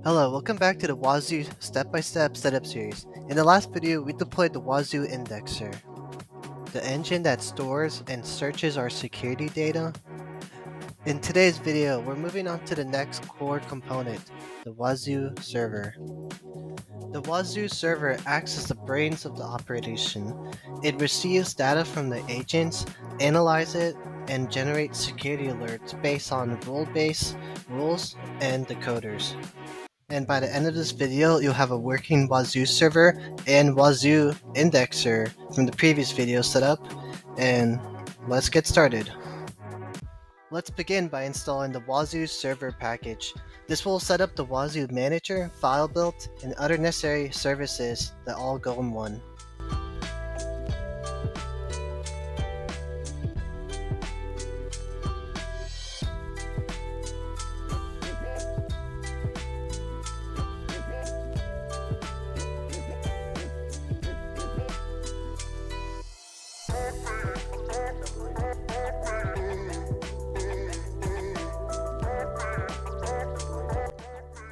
Hello, welcome back to the Wazuh Step-by-Step Setup series. In the last video, we deployed the Wazuh Indexer, the engine that stores and searches our security data. In today's video, we're moving on to the next core component, the Wazuh Server. The Wazuh Server acts as the brains of the operation. It receives data from the agents, analyzes it, and generates security alerts based on role-based rules and decoders. And by the end of this video, you'll have a working Wazuh server and Wazuh Indexer from the previous video set up. And let's get started. Let's begin by installing the Wazuh server package. This will set up the Wazuh manager, Filebeat, and other necessary services that all go in one.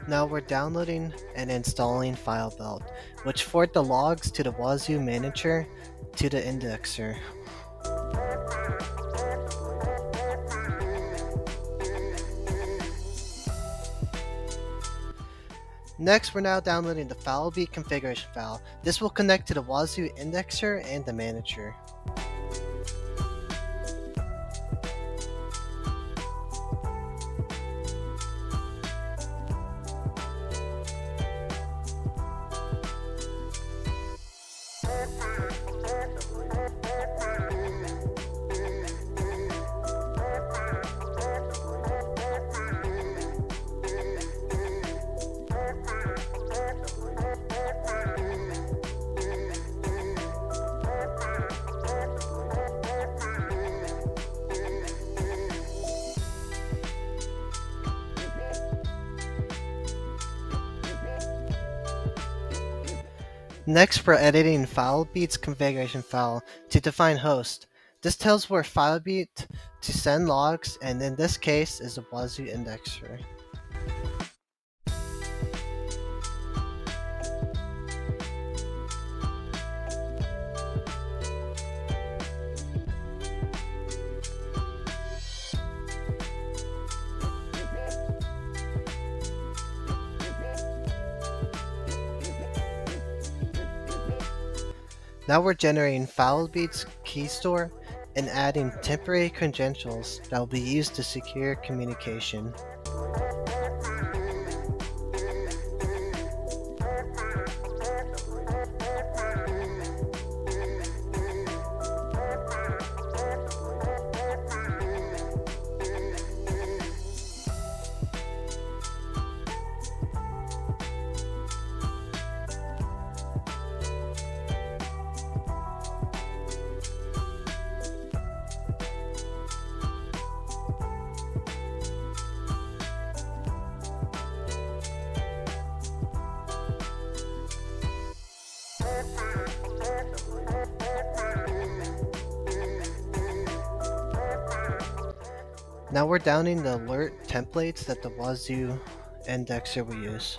Now we're downloading and installing Filebeat, which forward the logs to the Wazuh manager to the indexer. Next, we're now downloading the Filebeat configuration file. This will connect to the Wazuh Indexer and the manager. Next, we're editing Filebeat's configuration file to define host. This tells where Filebeat to send logs, and in this case is the Wazuh Indexer. Now we're generating Filebeat's key store and adding temporary credentials that will be used to secure communication. Now we're downing the alert templates that the Wazuh Indexer will use.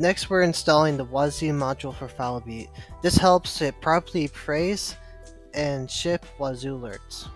Next, we're installing the Wazuh module for Filebeat. This helps it properly praise and ship Wazuh alerts.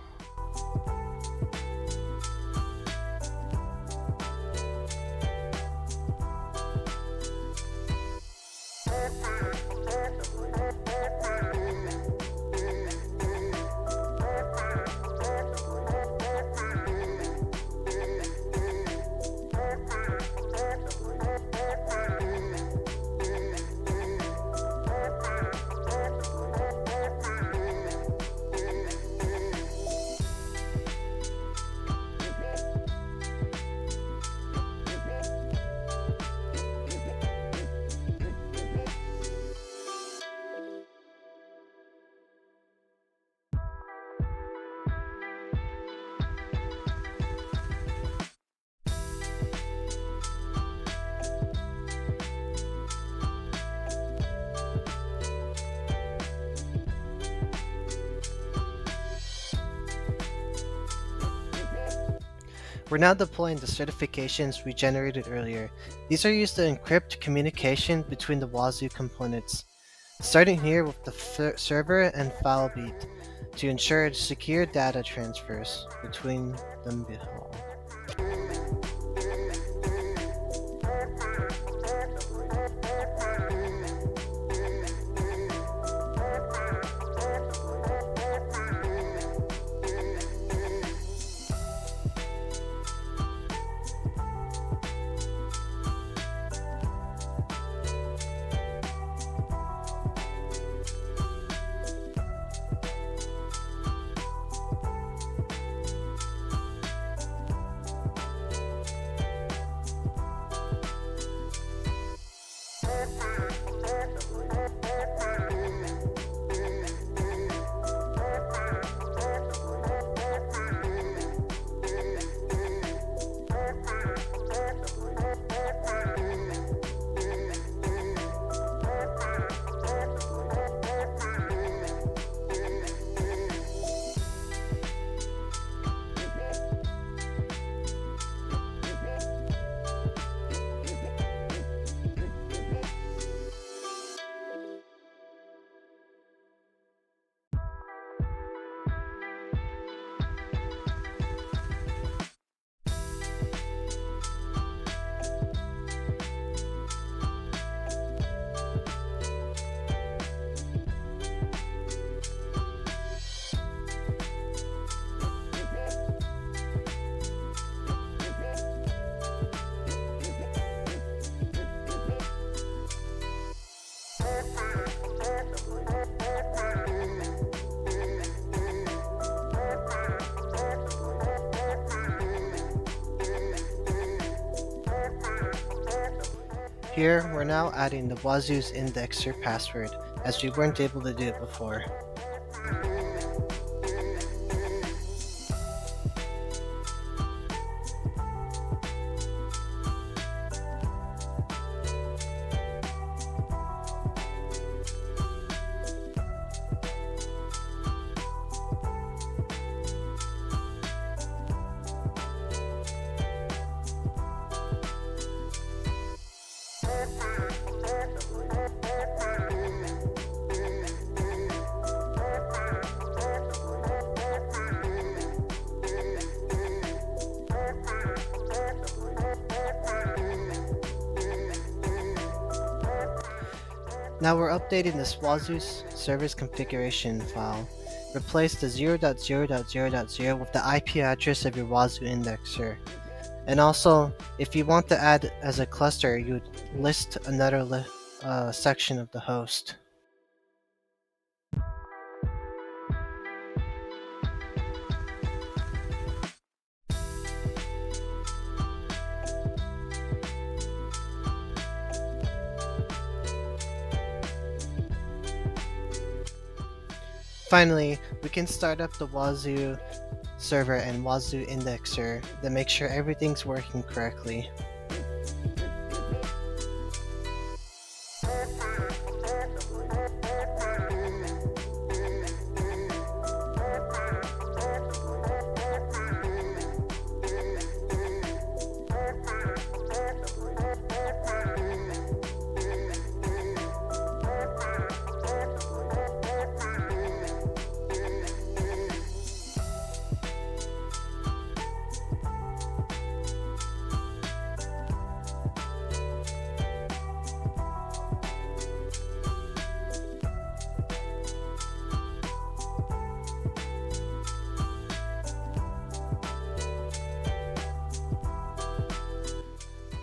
We're now deploying the certifications we generated earlier. These are used to encrypt communication between the Wazuh components. Starting here with the server and Filebeat to ensure secure data transfers between them below. Here, we're now adding the Wazuh's Indexer password, as we weren't able to do it before. Now we're updating this Wazuh server's configuration file. Replace the 0.0.0.0 with the IP address of your Wazuh Indexer. And also, if you want to add as a cluster, you would list another section of the host. Finally, we can start up the Wazuh Server and Wazuh Indexer to make sure everything's working correctly.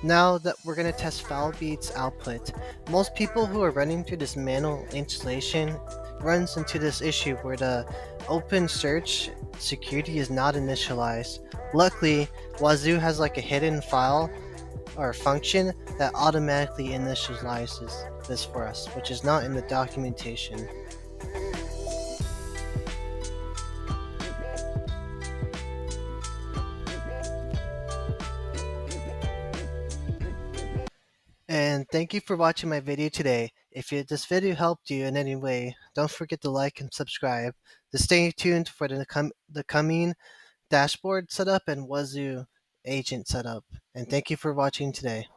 Now that we're going to test Filebeat's output, most people who are running through this manual installation runs into this issue where the OpenSearch security is not initialized. Luckily, Wazuh has like a hidden file or function that automatically initializes this for us, which is not in the documentation. And thank you for watching my video today. If this video helped you in any way, don't forget to like and subscribe. To stay tuned for the coming dashboard setup and Wazuh agent setup. And thank you for watching today.